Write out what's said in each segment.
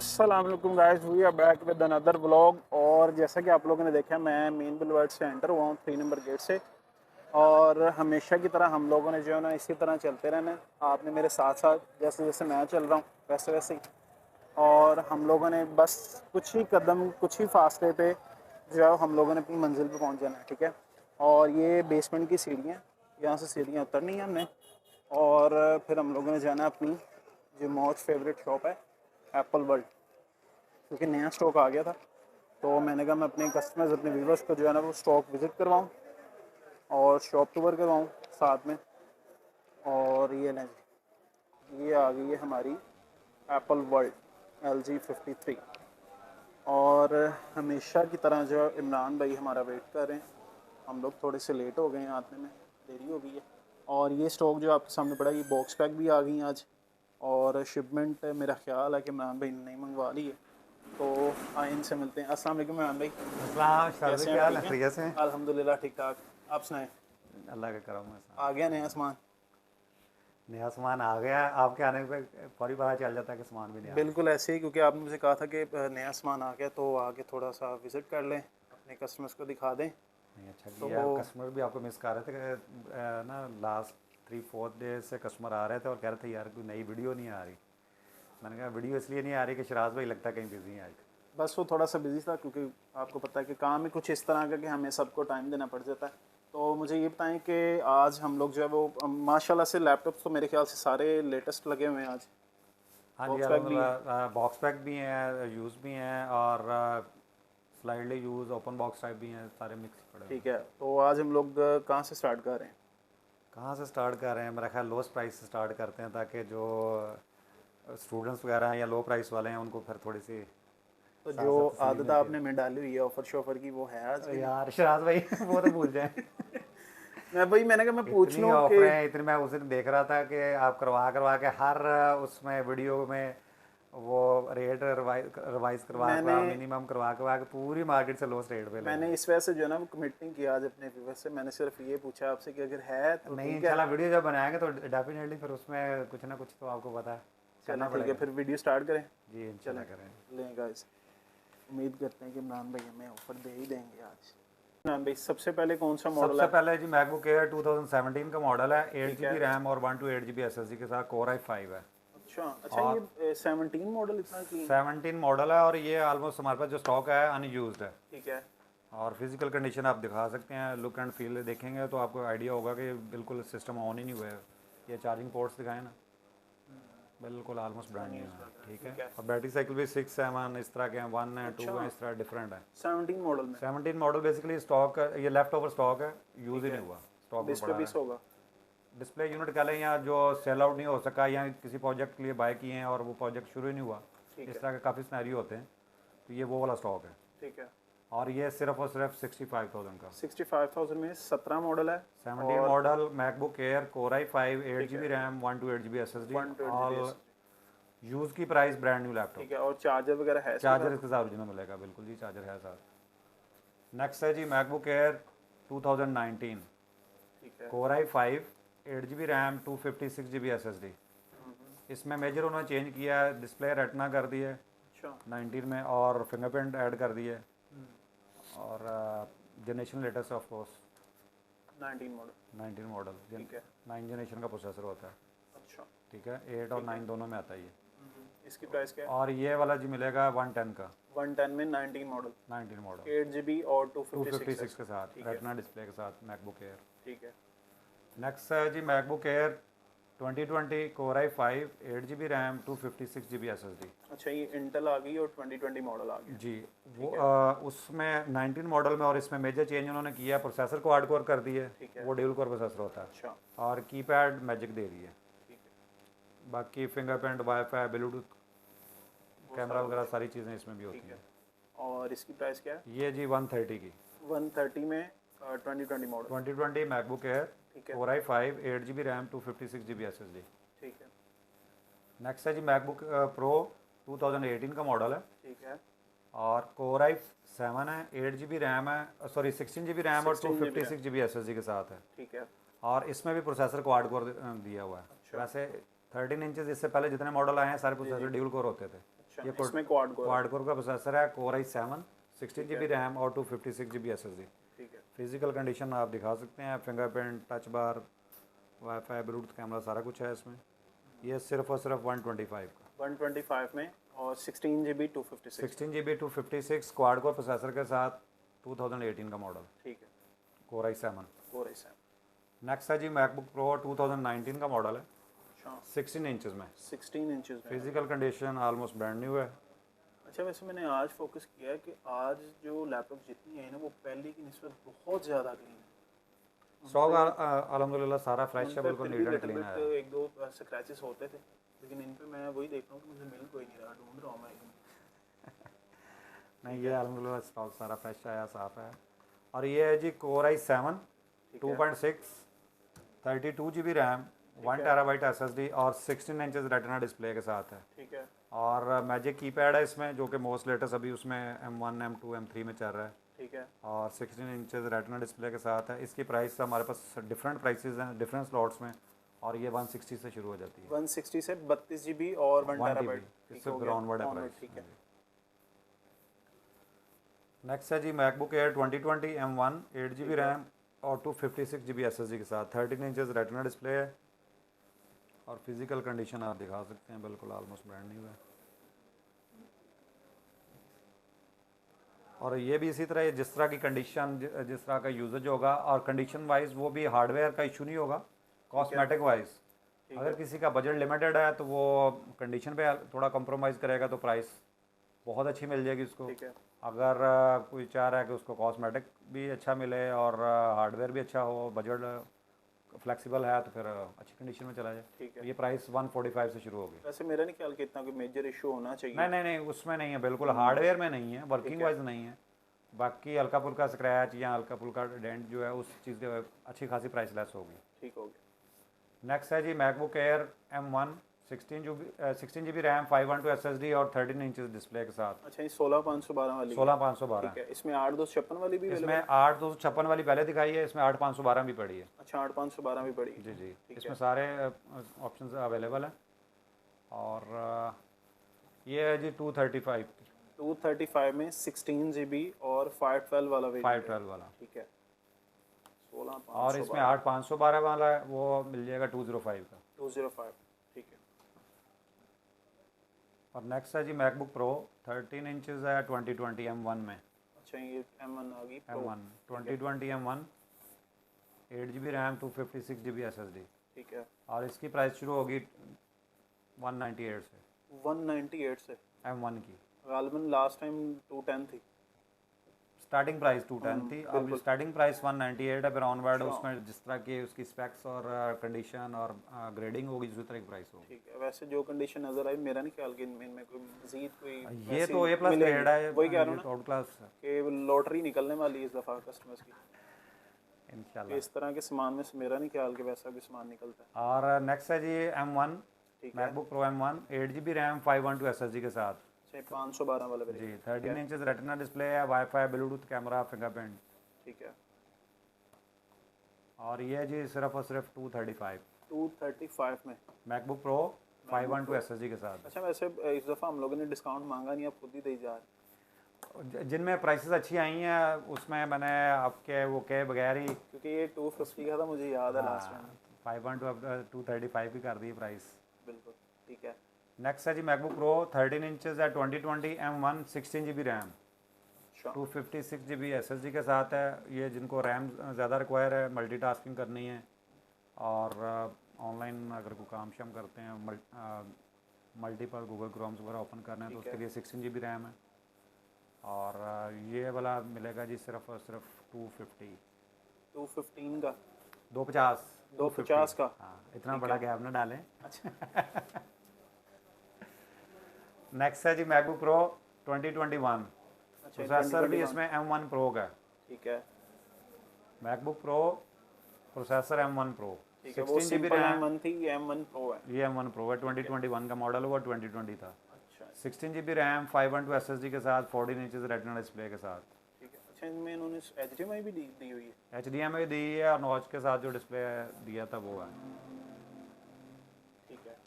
अस्सलाम वालेकुम guys, we are back with another vlog. और जैसा कि आप लोगों ने देखा, मैं मेन बुलवर्ड से एंटर हुआ हूँ 3 नंबर गेट से। और हमेशा की तरह हम लोगों ने जो है ना इसी तरह चलते रहना। आपने मेरे साथ साथ जैसे जैसे मैं चल रहा हूँ वैसे वैसे ही। और हम लोगों ने बस कुछ ही कदम, कुछ ही फासले पे जो है हम लोगों ने अपनी मंजिल पे पहुँच जाना है, ठीक है। और ये बेसमेंट की सीढ़ियाँ, यहाँ से सीढ़ियाँ उतरनी है हमने। और फिर हम लोगों ने जाना अपनी जो मोस्ट फेवरेट शॉप है, एप्पल वर्ल्ड, क्योंकि नया स्टॉक आ गया था। तो मैंने कहा मैं अपने कस्टमर्स, अपने व्यूवर्स को जो है ना वो स्टॉक विज़िट करवाऊँ और शॉप टूर करवाऊँ साथ में। और ये लें जी, ये आ गई है हमारी एप्पल वर्ल्ड LG53। और हमेशा की तरह जो है इमरान भाई हमारा वेट कर रहे हैं। हम लोग थोड़े से लेट हो गए हैं, आने में देरी हो गई है। और ये स्टॉक जो आपके सामने पड़ा है, ये बॉक्स पैक भी आ गई हैं आज। और शिपमेंट मेरा ख्याल है कि इमरान भाई ने नहीं मंगवा ली है। तो आए इनसे मिलते हैं। अस्सलाम वालेकुम इमरान भाई, अस्सलाम शाद भाई, कैसे हैं? क्या हाल है? ठीक हैं? खैरियत से हैं? अल्हम्दुलिल्लाह ठीक ठाक। आप सुनाएं, अल्लाह का करम है आ साहब। गया नया सामान? नया सामान आ गया। आपके आने पे फौरी पता चल जाता है कि सामान भी नया आ बिल्कुल ऐसे ही, क्योंकि आपने मुझे कहा था कि नया सामान आ गया तो आके थोड़ा सा विज़िट कर लें, अपने कस्टमर्स को दिखा दें। गया। नहीं, अच्छा तो किया। कस्टमर भी आपको मिस कर रहे थे कि ना लास्ट 3-4 डे से कस्टमर आ रहे थे और कह रहे थे यार कोई नई वीडियो नहीं आ रही। मैंने कहा वीडियो इसलिए नहीं आ रही कि शराज भाई लगता है कहीं बिजी हैं आज। बस वो थोड़ा सा बिजी था, क्योंकि आपको पता है कि काम ही कुछ इस तरह का कि हमें सबको टाइम देना पड़ जाता है। तो मुझे ये बताएं कि आज हम लोग जो है वो माशाल्लाह से लैपटॉप तो मेरे ख्याल से सारे लेटेस्ट लगे हुए हैं आज। हाँ जी, बॉक्स पैक भी है, अलहमदिल्ला बॉक्स पैक भी हैं, यूज़ भी हैं और slightly use open box type भी हैं, सारे मिक्स पड़े हुए ठीक हैं। है। तो आज हम लोग कहाँ से स्टार्ट कर रहे हैं? कहाँ से स्टार्ट कर रहे हैं? मेरा ख्याल लोएस्ट प्राइस से स्टार्ट करते हैं ताकि जो स्टूडेंट्स वगैरह हैं या लो प्राइस वाले हैं उनको फिर थोड़ी सी तो साथ जो साथ तसल्ली आदत मिलती आपने में डाली हुई है ऑफर शॉफर की, वो है आज है। की नहीं? यार शराज भाई वो तो भूल जाए। मैंने कहा मैं पूछ इतनी लूँ कि ऑफरें, इतनी मैं उस दिन देख रहा था कि आप करवा करवा के हर उसमें वीडियो में वो रेट रिवाइज करवा मैंने करवा मिनिमम करवा करवा के पूरी मार्केट से लोएस्ट रेट पे ले मैंने आए। इस वजह से जो है ना वो कमिट नहीं किया आज अपने व्यूवर से। मैंने सिर्फ ये पूछा आपसे कि अगर है तो नहीं, ठीक है। इंशाल्लाह वीडियो जब बनाएंगे तो डेफिनेटली फिर उसमें कुछ ना कुछ तो आपको पता है चलें करना ठीक है, पड़ेगा। फिर वीडियो स्टार्ट करें। जी चलें, इंशाल्लाह करें। लें गाइस, उम्मीद करते हैं कि इमरान भाई हमें ऑफर दे ही देंगे आज। इमरान भाई सबसे पहले कौन सा मॉडल सबसे है? पहले जी मैकबुक एयर 2017 का मॉडल है, एट ठीक जी है। बी रैम और 128 GB SSD के साथ कोर i5 है। अच्छा अच्छा, और ये 17 मॉडल इतना क्लीन? 17 मॉडल है और ये ऑलमोस्ट हमारे पास जो स्टॉक है अनयूज्ड है। ठीक है। और फिजिकल कंडीशन आप दिखा सकते हैं, लुक एंड फील देखेंगे तो आपको आइडिया होगा कि बिल्कुल सिस्टम ऑन ही नहीं हुआ है। ये चार्जिंग पोर्ट्स दिखाए ना, बिल्कुल ऑलमोस्ट ब्रांड न्यू है। ठीक है। ठीक है। और बैटरी साइकिल भी 6-7 इस तरह के हैं, 1 है, 2 अच्छा, है, इस तरह डिफरेंट है। 17 मॉडल में? 17 मॉडल बेसिकली स्टॉक, ये लेफ्ट ओवर स्टॉक है, यूज़ ठीक ही है। नहीं हुआ, स्टॉक में डिस्प्ले पड़ा पीस है। होगा? डिस्प्ले यूनिट कह लें या जो सेल आउट नहीं हो सका या किसी प्रोजेक्ट के लिए बाय किए हैं और वो प्रोजेक्ट शुरू ही नहीं हुआ, ठीक इस है। तरह के काफ़ी सिनेरियो होते हैं। तो ये वो वाला स्टॉक है। ठीक है। और ये सिर्फ और सिर्फ 65,000 का 65,000 में 17 मॉडल है। 17 और model MacBook air core i5 8 ठीक जी है, B RAM 128 GB SSD 128 GB और SSD। यूज़ की प्राइस ब्रांड न्यू लैपटॉप। ठीक है। और चार्जर वगैरह है इसके चार्जर साथ? इसके साथ ओरिजिनल मिलेगा, बिल्कुल जी चार्जर है साथ। नेक्स्ट है जी मैकबुक एयर 2019 ठीक है। Core i5 8 G B RAM 256 GB SSD। इसमें मेजर उन्होंने चेंज किया है, डिस्प्ले रेटना कर दी है अच्छा। 19 में और फिंगरप्रिंट ऐड कर दी है। और generation latest of course 19 model. 19 model, ठीक है। 9 जनरेशन का प्रोसेसर होता है। अच्छा। ठीक है, 8 और 9 दोनों में आता है ये। इसकी प्राइस क्या है? और ये वाला जी मिलेगा 110 का, 110 में 19 मॉडल, 19 मॉडल 8 GB और 256 है। 256 के साथ ठीक है। रेटना डिस्प्ले के साथ मैकबुक एयर। ठीक है। नेक्स्ट है जी MacBook Air 2020 core i5 8 G B RAM 256 GB SSD। अच्छा, ये इंटेल आ गई और 2020 मॉडल आ गया। जी वो ठीक है। उसमें 19 मॉडल में और इसमें मेजर चेंज उन्होंने किया, प्रोसेसर को हार्ड कोर कर दी है, ठीक है। वो ड्यूल कोर प्रोसेसर होता है। अच्छा। और कीपैड मैजिक दे दी है। ठीक है। बाकी फिंगरप्रिंट, वाईफाई, ब्लूटूथ, वो कैमरा सारा वगैरह कुछ। सारी चीज़ें इसमें भी ठीक होती है। हैं। और इसकी प्राइस क्या है? ये जी 130 की 130 में 2020 मॉडल। 2020 मैकबुक एयर ठीक है। Core i5 8 G B RAM 256 GB SSD। ठीक है। नेक्स्ट है जी मैकबुक प्रो 2018 का मॉडल है ठीक है। और कोर i7 है, 8 जी बी रैम है, सॉरी 16 जी बी रैम और 16 GB 256 GB SSD के साथ है। ठीक है। और इसमें भी प्रोसेसर को हार्ड कोर दिया हुआ है। अच्छा। वैसे 13 इंचेस इससे पहले जितने मॉडल आए हैं सारे जी जी। प्रोसेसर ड्यूल कोर होते थे। अच्छा, ये इसमें क्वाड कोर। क्वाड कोर का प्रोसेसर है, कोर i7, 16 GB रैम और 256 GB SSD। ठीक है। फिजिकल कंडीशन आप दिखा सकते हैं, fingerprint, touch bar, wifi, Bluetooth camera, सारा कुछ है इसमें। ये सिर्फ और सिर्फ 125 का, 125 में, और 16 GB 256। 16 GB 256 quad core processor के साथ, 2018 का मॉडल, ठीक है, core i7। Core i7। Next है जी मैकबुक प्रो, 2019 का मॉडल है, अच्छा, 16 इंचज़ में। 16 इंचज़ में। Physical condition almost brand new है। अच्छा, वैसे मैंने आज फोकस किया है कि आज जो लैपटॉप जितनी है ना वो पहले की निस्बत बहुत ज़्यादा क्लीन है। स्टॉक अल्हम्दुलिल्लाह सारा फ्रेश है, उन पे बिल्कुल फिर नीट भी एंड क्लीन है। एक दो स्क्रैचेस होते थे, लेकिन इन पे मैं वही देख रहा हूँ कि मुझे मिल कोई नहीं रहा, ढूंढ रहा हूँ मैं एकदम। नहीं, ये अल्हम्दुलिल्लाह स्टॉक सारा फ्रेश आया, साफ़ है। और ये है जी कोर i7 ठीक है। 2.6, 32 GB रैम, 1 TB SSD और 16 इंचज़ रेटिना डिस्प्ले के साथ है। ठीक है। और मैजिक कीपैड है इसमें, जो कि मोस्ट लेटेस्ट अभी उसमें M1, M2, M3 में चल रहा है। ठीक है। और 16 इंचज़ रेटिना डिस्प्ले के साथ है। इसकी प्राइस हमारे पास डिफरेंट प्राइसेस हैं डिफरेंट स्लॉट्स में, और ये 160 से शुरू हो जाती है। 160 से 32 GB और 1 1 TB। TB, इससे ग्राउंड वर्ड है प्राइस। ठीक है। नेक्स्ट है जी MacBook Air 2020 M1, 8 GB RAM और 256 GB SSD के साथ, 13 इंचज़ रेटिना डिस्प्ले है। और फिजिकल कंडीशन आप दिखा सकते हैं, बिल्कुल ऑलमोस्ट ब्रांड न्यू है। और ये भी इसी तरह, जिस तरह की कंडीशन, जिस तरह का यूजेज होगा, और कंडीशन वाइज वो भी हार्डवेयर का इशू नहीं होगा, कॉस्मेटिक वाइज। अगर किसी का बजट लिमिटेड है तो वो कंडीशन पे थोड़ा कॉम्प्रोमाइज़ करेगा तो प्राइस बहुत अच्छी मिल जाएगी उसको। ठीक है। अगर कोई चाह रहा है कि उसको कॉस्मेटिक भी अच्छा मिले और हार्डवेयर भी अच्छा हो, बजट फ्लेक्सिबल है, तो फिर अच्छी कंडीशन में चला जाए। ठीक है। ये प्राइस 145 से शुरू होगी। वैसे मेरा नहीं ख्याल कि इतना कोई मेजर इशू होना चाहिए। नहीं नहीं नहीं, उसमें नहीं है, बिल्कुल हार्डवेयर में नहीं है, वर्किंग वाइज नहीं है। बाकी हल्का फुल्का स्क्रैच या हल्का फुल्का डेंट जो है, उस चीज़ के अच्छी खासी प्राइस लेस होगी। ठीक हो गया। नेक्स्ट है जी MacBook Air M1, 16 GB RAM, 512 SSD और 13 इंचज़ डिस्प्ले के साथ। अच्छा, ये 16512 वाली है। 16512। ठीक है। इसमें 8256 वाली भी इसमें अवेलेबल है? 8256 वाली पहले दिखाई है, इसमें 8512 भी पड़ी है। अच्छा, 8512 भी पड़ी है। जी जी, ठीक इसमें है। सारे ऑप्शन अवेलेबल हैं। और ये है जी 235 की, 235 में 16 GB और 512 वाला वेरिएंट है। 512 वाला। ठीक है। 16512 और इसमें 8512 वाला है, वो मिल जाएगा 205 का। 205। ठीक है। और नेक्स्ट है जी मैकबुक प्रो, 13 इंचज़ है, 2020 M1 में। अच्छा, ये M1 आ गई pro. M1 2020 M1, 8 GB RAM, 256 GB SSD। ठीक है। और इसकी प्राइस शुरू होगी 198 से, 198 से। M1 की गालिबन लास्ट टाइम 210 थी। स्टार्टिंग प्राइस 210 थी, अब बिल्कुल। स्टार्टिंग प्राइस 198 है। फिर ऑनवर्ड अच्छा। उसमें जिस तरह की उसकी स्पेक्स और कंडीशन और ग्रेडिंग होगी, उसी तरह की प्राइस होगी। ठीक है। वैसे जो कंडीशन नज़र आई, मेरा नहीं ख्याल कि इनमें कोई मजीद कोई ये वैसी तो A+ मिलेगी। ग्रेड है, वही कह रहा ये हूँ ना तो आउट क्लास है कि लॉटरी निकलने वाली है इस दफ़ा कस्टमर्स की। कि इंशाल्लाह। इस तरह के सामान में से मेरा नहीं ख्याल कि वैसा भी सामान निकलता है। और नेक्स्ट है जी M1, ठीक है। MacBook Pro M1, 8 GB RAM, 512 SSD के साथ। अच्छा, 512 वाला जी, वेरिएंट। 13 इंचज़ रेटिना डिस्प्ले है, वाईफाई, ब्लूटूथ कैमरा, फिंगरप्रिंट। ठीक है। और ये है जी सिर्फ और सिर्फ 235, 235 में। मैकबुक प्रो 512 SSD के साथ। अच्छा, वैसे इस दफ़ा हम लोगों ने डिस्काउंट मांगा नहीं, आप खुद ही दे जा रहे। जिनमें प्राइसेस अच्छी आई हैं उसमें मैंने आपके वो के बगैर ही, क्योंकि ये 250 का था, मुझे याद है लास्ट टाइम। 512 अब 235 ही कर दी प्राइस। बिल्कुल। ठीक है। नेक्स्ट है जी मैकबुक प्रो, 13 इंचज़ है, 2020 M1, 16 GB रैम, अच्छा। 256 GB SSD के साथ है। ये जिनको रैम ज़्यादा रिक्वायर है, मल्टीटास्किंग करनी है, और ऑनलाइन अगर कोई काम शाम करते हैं, मल्टीपल गूगल क्रोम्स वगैरह ओपन करना है, तो उसके लिए 16 GB रैम है। और ये वाला मिलेगा जी सिर्फ और सिर्फ 250, 215 का। 250, 250 का। हाँ, इतना बड़ा गैप ना डालें। अच्छा। नेक्स्ट है जी मैकबुक प्रो 2021, अच्छा, प्रोसेसर भी 2021। इसमें M1 प्रो का। ठीक है। MacBook pro processor M1 pro, ठीक है। वो 16 GB सिंपल रैम, M1 थी, ये M1 प्रो है। ये M1 प्रो है, 2021 का मॉडल हुआ, 2020 था। अच्छा। 16 GB रैम, 512 SSD के साथ, 14 इंचज़ रेटिना डिस्प्ले के साथ। ठीक है। अच्छा, इनमें इन्होंने HDMI भी दी हुई है। HDMI दी है, और नॉच के साथ जो डिस्प्ले दिया था वो है। ठीक है।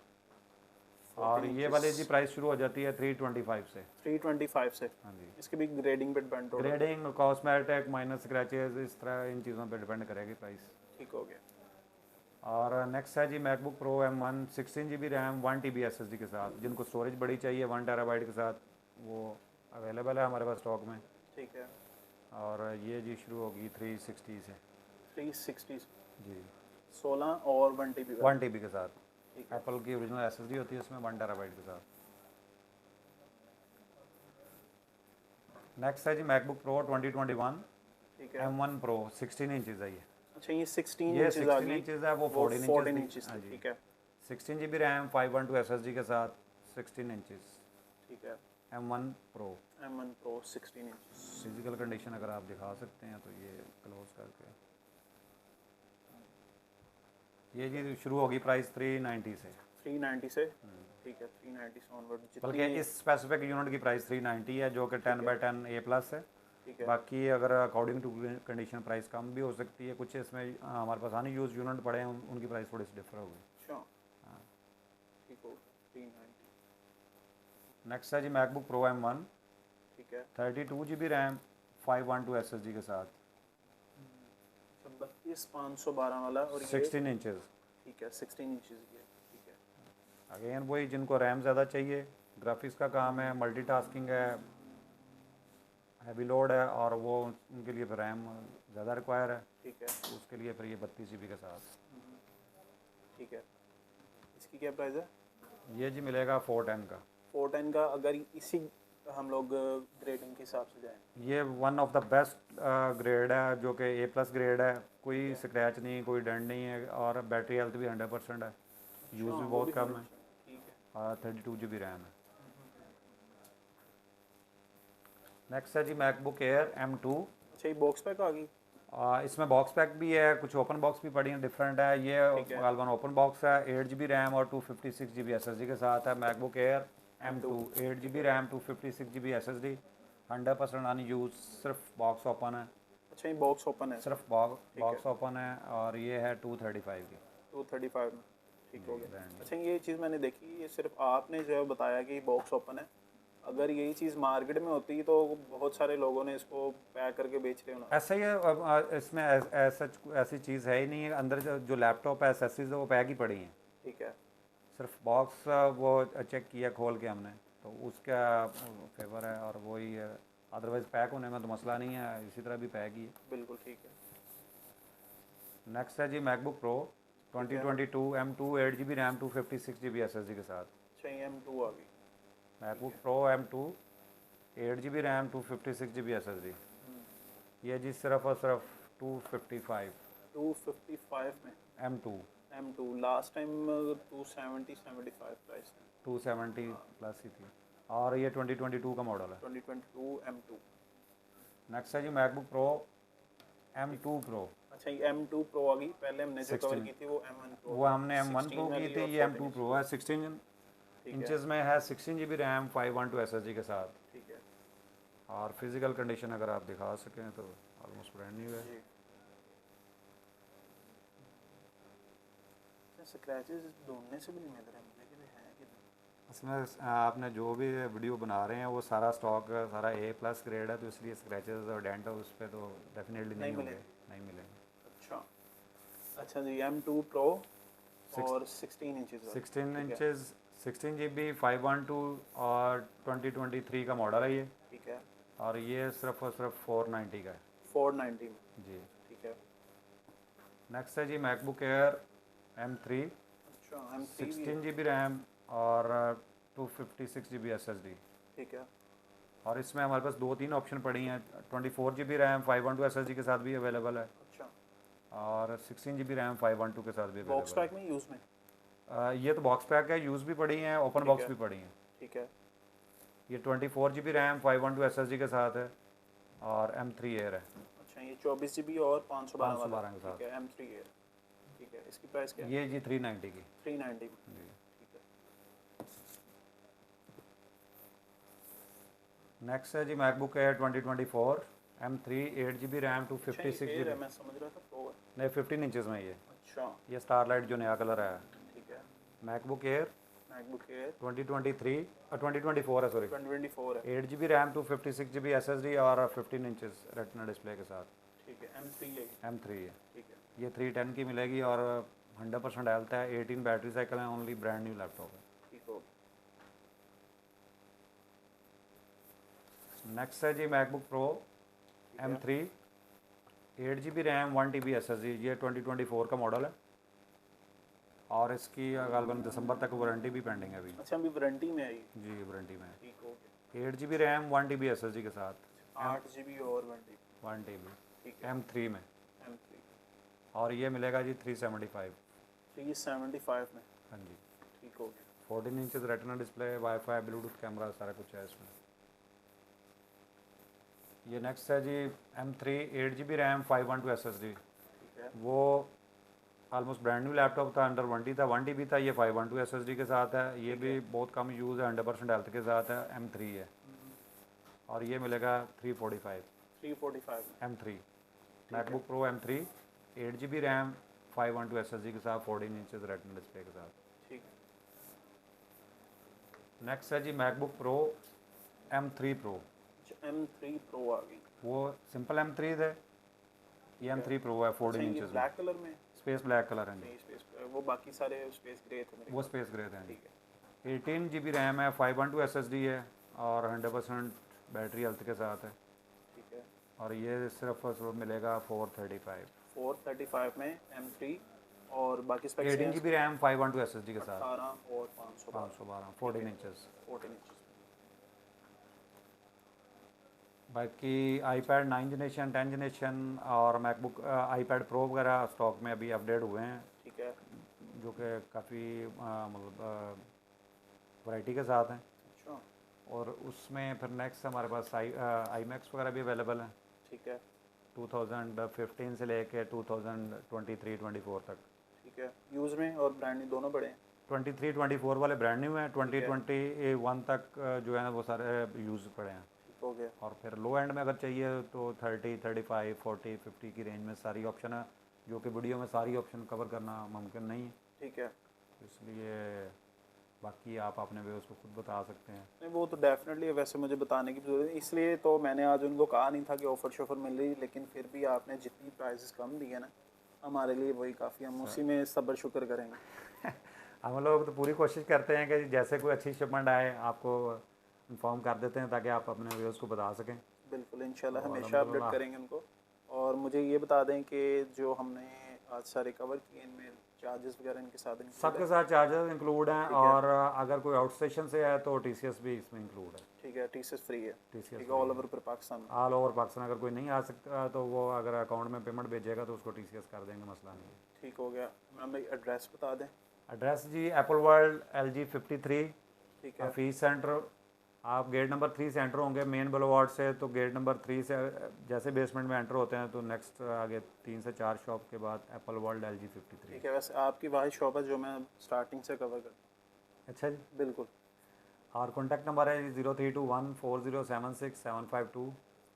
और ये वाली जी प्राइस शुरू हो जाती है 325 से। 325 से। हाँ जी। इसकी भी ग्रेडिंग पे डिपेंड होगा। ग्रेडिंग, कॉस्मेटिक, माइनस स्क्रैचेस, इस तरह इन चीज़ों पे डिपेंड करेगी प्राइस। ठीक हो गया। और नेक्स्ट है जी MacBook Pro M1 16 GB RAM 1 TB SSD के साथ। जिनको स्टोरेज बड़ी चाहिए 1 TB के साथ, वो अवेलेबल है हमारे पास स्टॉक में। ठीक है। और ये जी शुरू होगी 360 से। 360 जी 16 और 1 TB 1 TB के साथ। ठीक है। एप्पल की ओरिजिनल SSD होती है उसमें 1 TB के साथ। नेक्स्ट है जी मैकबुक प्रो 2021 ठीक है। M1 Pro 16 इंचज़ है ये। अच्छा ये 16 ये इंचेस आ 16 गई, इंचज़ है, वो 14 14 इंचज़ इंचेस हाँ थी। जी। ठीक है। 16 GB रैम 512 SSD के साथ 16 इंचज़ ठीक है। M1 Pro। M1 Pro 16 inches. Physical condition अगर आप दिखा सकते हैं तो ये क्लोज करके, ये जी शुरू होगी प्राइस 390 से। 390 से। ठीक है। 390 से ऑनवर्ड बल्कि जितनी। इस स्पेसिफिक यूनिट की प्राइस 390 है, जो कि 10/10 A+ है। ठीक है। बाकी अगर अकॉर्डिंग टू कंडीशन प्राइस कम भी हो सकती है। कुछ इसमें हमारे पास अनयूज यूनिट पड़े हैं, उनकी प्राइस थोड़ी सी डिफर होगी। अच्छा ठीक हो। 390। नेक्स्ट है जी मैकबुक प्रो M1 ठीक है। 32 GB रैम 512 SSD के साथ 32 512 वाला और ये 16 इंचज़। ठीक है 16 इंचेस की है। ठीक है। अगेन वही, जिनको रैम ज़्यादा चाहिए, ग्राफिक्स का काम है, मल्टीटास्किंग है, हैवी लोड है, और वो उनके लिए फिर रैम ज़्यादा रिक्वायर है। ठीक है। उसके लिए फिर ये 32 GB के साथ। ठीक है। इसकी क्या प्राइस है? ये जी मिलेगा 410 का। 410 का। अगर इसी हम लोग ग्रेडिंग के हिसाब से जाएं, ये one of the best grade है, जो कि A+ ग्रेड है। कोई स्क्रैच नहीं, कोई डेंट नहीं है, और बैटरी हेल्थ भी 100% है। यूज़ भी वो बहुत कम है, 100%। ठीक है। और 32 GB रैम है। नेक्स्ट है जी मैकबुक एयर M2। अच्छा ये बॉक्स पैक आ गई। इसमें बॉक्स पैक भी है, कुछ ओपन बॉक्स भी पड़ी हैं, डिफरेंट है। ये ठीक है। गालवन ओपन बॉक्स है, 8 GB रैम और 256 GB SSD के साथ है। MacBook air M2 8 GB RAM 256 GB SSD, 100% unused, सिर्फ बॉक्स ओपन है। अच्छा ये बॉक्स ओपन है। सिर्फ बॉक्स ओपन है, और ये है 235 की। 235 में। ठीक हो गया। brand अच्छा ये चीज़ मैंने देखी, ये सिर्फ आपने जो है बताया कि बॉक्स ओपन है। अगर यही चीज़ मार्केट में होती तो बहुत सारे लोगों ने इसको पैक करके बेच रहे होना। ऐसा ही है। इसमें ऐसी चीज़ है ही नहीं है। अंदर जो लैपटॉप है, एसेसरीज है, वो पैक ही पड़ी हैं। ठीक है। सिर्फ बॉक्स वो चेक किया खोल के हमने, तो उसका फेवर है, और वही है। अदरवाइज़ पैक होने में तो मसला नहीं है, इसी तरह भी पैक ही है। बिल्कुल ठीक है। नेक्स्ट है जी MacBook Pro 2022 M2 8 GB RAM 256 GB SSD के साथ। अच्छा ये M2 आ गई। MacBook pro M2 8 GB RAM 256 GB SSD। ये जी सिर्फ और सिर्फ 255 255 में। M2 M2 last time 270-75 price है। 270 प्लस ही थी, और ये 2022 का मॉडल है। 2022 M2। नेक्स्ट है जी मैकबुक प्रो M2 Pro। अच्छा ये M2 Pro आ गई। पहले हमने जो कवर 16 की थी वो M1 Pro। वो हमने M1 Pro 16 की वाली थी, और ये 14 M2 Pro है। 16 ठीक है। इंचेस में है, 16 GB रैम 512 SSD के साथ। ठीक है। और फिजिकल कंडीशन अगर आप दिखा सकें तो ऑलमोस्ट ब्रांड न्यू है। जी। स्क्रैचेस ढूंढने से भी नहीं मिल रहे मुझे कि भाई है किधर। इसमें आपने जो भी वीडियो बना रहे हैं वो सारा स्टॉक सारा A+ ग्रेड है, तो इसलिए स्क्रैचेस और डेंट उस पर तो डेफिनेटली नहीं होंगे, नहीं मिलेंगे। अच्छा। अच्छा जी M2 Pro और 16 इंचेस वाला। 16 इंचेस 16 GB 512 और 2023 का मॉडल है ये, ठीक है। और ये सिर्फ और सिर्फ 490 का है 490 में। जी। ठीक है। नेक्स्ट है जी मैकबुक एयर M3 अच्छा M3 भी है। 16 GB रैम और 256 GB SSD। ठीक है। और इसमें हमारे पास 2-3 ऑप्शन पड़ी हैं। 24 GB रैम 512 SSD के साथ भी अवेलेबल है, अच्छा और 16 GB रैम 512 के साथ भी बॉक्स अवेलेबल पैक में यूज़ में। है। ये तो बॉक्स पैक है, यूज़ भी पड़ी हैं, ओपन ठीक बॉक्स है। भी पड़ी हैं। ठीक है। ये 24 GB रैम 512 SSD के साथ है, और M3 एयर है। अच्छा ये 24 GB और 512 वाला। 512 के साथ। ठीक है M3 है। ठीक है। इसकी प्राइस क्या है? ये जी 390 की। 390 में। जी। ठीक है। नेक्स्ट है जी MacBook Air 2024 M3 8 GB RAM 256 अच्छा ये Air है, GB। मैं समझ रहा था Pro है। नहीं 15 इंचज़ में ये अच्छा स्टारलाइट जो नया कलर है। ठीक है। मैकबुक एयर मैकबुक एयर 2024 है, सॉरी 2024 है। 8 GB रैम 256 GB SSD और 15 इंचेस रेटिना डिस्प्ले के साथ। ठीक है, M3 है। M3 है, ठीक है, ये 310 की मिलेगी और 100% हेल्थ है, 18 बैटरी साइकिल है, ओनली ब्रांड न्यू लैपटॉप है। ठीक हो। नेक्स्ट है जी MacBook Pro M3, 8 GB RAM 1 TB SSD, ये 2024 का मॉडल है और इसकी गालबन दिसंबर तक वारंटी भी पेंडिंग है अभी। अच्छा, अभी वारंटी में है ये। जी वारंटी में है। ठीक हो गया। 8 GB रैम 1 TB SSD के साथ 8 GB और 1 TB ठीक है, M3 में, M3 और ये मिलेगा जी 375। 375 में। हाँ जी, ठीक हो गया। 14 inches retina display, wifi, Bluetooth camera, सारा कुछ है इसमें। ये नेक्स्ट है जी M3, 8 GB रैम 512 SSD, ठीक है, वो ऑलमोस्ट ब्रांड न्यू लैपटॉप था, अंडर 1 TB था, ये 512 SSD के साथ है, ये भी बहुत कम यूज़ है, 100% हेल्थ के साथ है, M3 है और ये मिलेगा 345 345 में। M3 MacBook Pro M3, 8 GB RAM 512 SSD के साथ, 14 इंचेस रेटिना डिस्प्ले के साथ। ठीक है, नेक्स्ट है जी MacBook Pro M3 Pro, M3 Pro आ गई। वो सिंपल M3 थे, ये M3 प्रो है 14 अच्छा, ये इंचेस में, ब्लैक कलर में। स्पेस ब्लैक कलर है जी, नहीं, स्पेस वो बाकी सारे स्पेस ग्रे थे मेरे वो ख्याल स्पेस ग्रे थे से। जी। ठीक है, 18 GB रैम है, 512 SSD है और 100% बैटरी हेल्थ के साथ है ठीक है। और ये सिर्फ मिलेगा 435। 435 में M3 और बाकी स्पेक्स 18 GB रैम 512 SSD के साथ 18 और 512 512 14 इंचेस। 14 इंच। बाकी iPad 9 जनरेशन, 10 जनरेशन और मैकबुक iPad प्रो वगैरह स्टॉक में अभी अपडेट हुए हैं, ठीक है, जो कि काफ़ी मतलब वैरायटी के साथ हैं। अच्छा, और उसमें फिर नेक्स्ट हमारे पास iMac वगैरह भी अवेलेबल हैं, ठीक है, 2015 से लेके 2023-24 तक। ठीक है। यूज़ में और ब्रांड न्यू दोनों बड़े हैं। 23-24 वाले ब्रांड न्यू हैं, है। 2021 तक जो है ना वो सारे यूज़ पड़े हैं। ठीक हो गया। और फिर लो एंड में अगर चाहिए तो 30, 35, 40, 50 की रेंज में सारी ऑप्शन है, जो कि वीडियो में सारी ऑप्शन कवर करना मुमकिन नहीं है, ठीक है। इसलिए बाकी आप अपने व्यूज़ को खुद बता सकते हैं। नहीं, वो तो डेफिनेटली वैसे मुझे बताने की जरूरत है, इसलिए तो मैंने आज उनको कहा नहीं था कि ऑफ़र शॉफर मिल रही, लेकिन फिर भी आपने जितनी प्राइसेस कम दी है ना, हमारे लिए वही काफ़ी, हम उसी में सब्र शुक्र करेंगे। हम लोग तो पूरी कोशिश करते हैं कि जैसे कोई अच्छी शिपमेंट आए आपको इन्फॉर्म कर देते हैं ताकि आप अपने व्यूज़ को बता सकें। बिल्कुल, इंशाल्लाह और हमेशा अपडेट अल्हम्दुलिल्लाह करेंगे उनको। और मुझे ये बता दें कि जो हमने आज सारे कवर किए, इनमें चार्जेस वगैरह इनके साथ include सबके है? साथ चार्जेस इंक्लूड हैं, ठीक है। और अगर कोई आउट स्टेशन से है तो TCS भी इसमें इंक्लूड है। ठीक है, TCS फ्री है। TCS ठीक है, ऑल ओवर पर पाकिस्तान में। ऑल ओवर पाकिस्तान, अगर कोई नहीं आ सकता तो वो अगर अकाउंट में पेमेंट भेजेगा तो उसको TCS कर देंगे, मसला नहीं है। ठीक हो गया। मैम भाई एड्रेस बता दें। एड्रेस जी एप्पल वर्ल्ड LG 53 ठीक है, ऑफिस सेंटर, आप गेट नंबर 3 से एंटर होंगे मेन बुलेवार्ड से, तो गेट नंबर 3 से जैसे बेसमेंट में एंटर होते हैं तो नेक्स्ट आगे 3 से 4 शॉप के बाद एप्पल वर्ल्ड LG 53। ठीक है। वैसे आपकी वाही शॉप है जो मैं स्टार्टिंग से कवर करता अच्छा जी, हूँ। बिल्कुल। और कॉन्टैक्ट नंबर है 03214076 752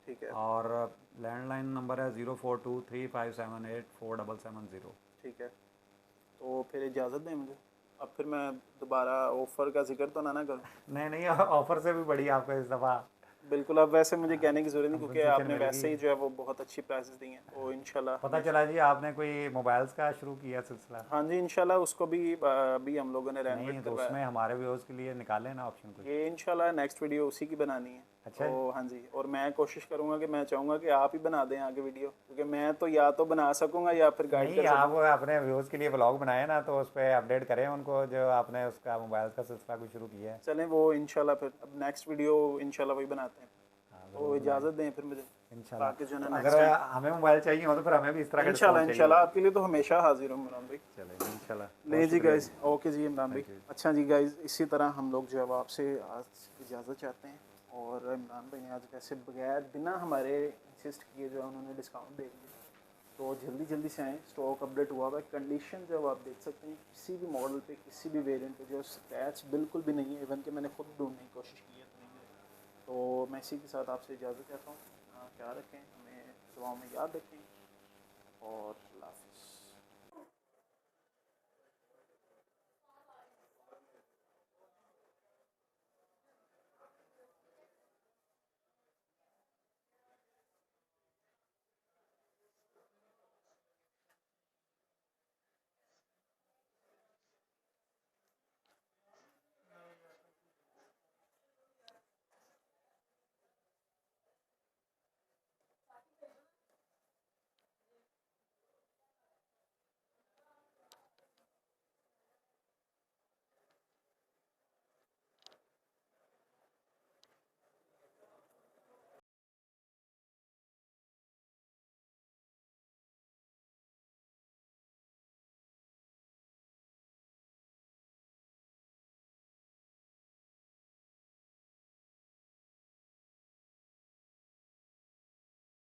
ठीक है, और लैंडलाइन नंबर है 0423578477 ठीक है। तो फिर इजाज़त दें मुझे, अब फिर मैं दोबारा ऑफ़र का जिक्र तो ना करूँ। नहीं ऑफर से भी बड़ी आपको इस दफ़ा बिल्कुल, अब वैसे मुझे कहने की ज़रूरत नहीं, क्योंकि कंपनसेशन आपने मिल वैसे गई। ही जो है वो बहुत अच्छी प्राइसेस दी हैं, तो इंशाल्लाह पता चला जी आपने कोई मोबाइल्स का शुरू किया सिलसिला। हाँ जी, इंशाल्लाह उसको भी अभी हम लोगों ने रेनोवेट नहीं तो करवाया। उसमें हमारे व्यूअर्स के लिए निकालें ना ऑप्शन कुछ। ये इंशाल्लाह नेक्स्ट वीडियो उसी की बनानी है। अच्छा तो हाँ जी, और मैं कोशिश करूँगा कि मैं चाहूँगा कि आप ही बना दें आगे वीडियो, क्योंकि मैं तो या तो बना सकूँगा या फिर गाइड नहीं, कर आप सकूँगा। अपने व्यूअर्स के लिए ब्लॉग बनाए ना, तो उस पर अपडेट करें उनको जो आपने उसका मोबाइल का सिलसिला कुछ शुरू किया है। चलें, वो इंशाल्लाह फिर अब नेक्स्ट वीडियो इंशाल्लाह वही बनाते हैं। हाँ, तो ज़रूर बनाएं इजाज़त दें फिर मुझे, इंशाल्लाह। बाकी जो है तो ना अगर नेक्स्ट टाइम हमें मोबाइल चाहिए हो तो फिर हमें भी इस तरह का इंशाल्लाह डिस्काउंट चाहिए इंशाल्लाह होगा। आपके लिए तो हमेशा हाजिर हूँ इमरान भाई। चलें इंशाल्लाह। ले बहुत जी शुक्रिया गाइस, ओके जी इमरान भाई। Thank you. अच्छा जी गाइस, इसी तरह हम लोग जो है वो आपसे आज इजाज़त चाहते हैं, और इमरान भाई ने आज वैसे बगैर बिना हमारे इंसिस्ट किए जो है उन्होंने डिस्काउंट दे दिया, तो जल्दी जल्दी से आएँ। स्टॉक अपडेट हुआ हुआ है, कंडीशन जो आप देख सकते हैं किसी भी मॉडल पे, किसी भी वेरिएंट पे जो स्क्रैच बिल्कुल भी नहीं है, इवन कि मैंने खुद ढूंढने की कोशिश की है तो नहीं मिले। तो मैं इसी के साथ आपसे इजाज़त चाहता हूँ। ख्याल रखें, हमें दुआओं में याद रखें, और अल्लाह हाफ़िज़।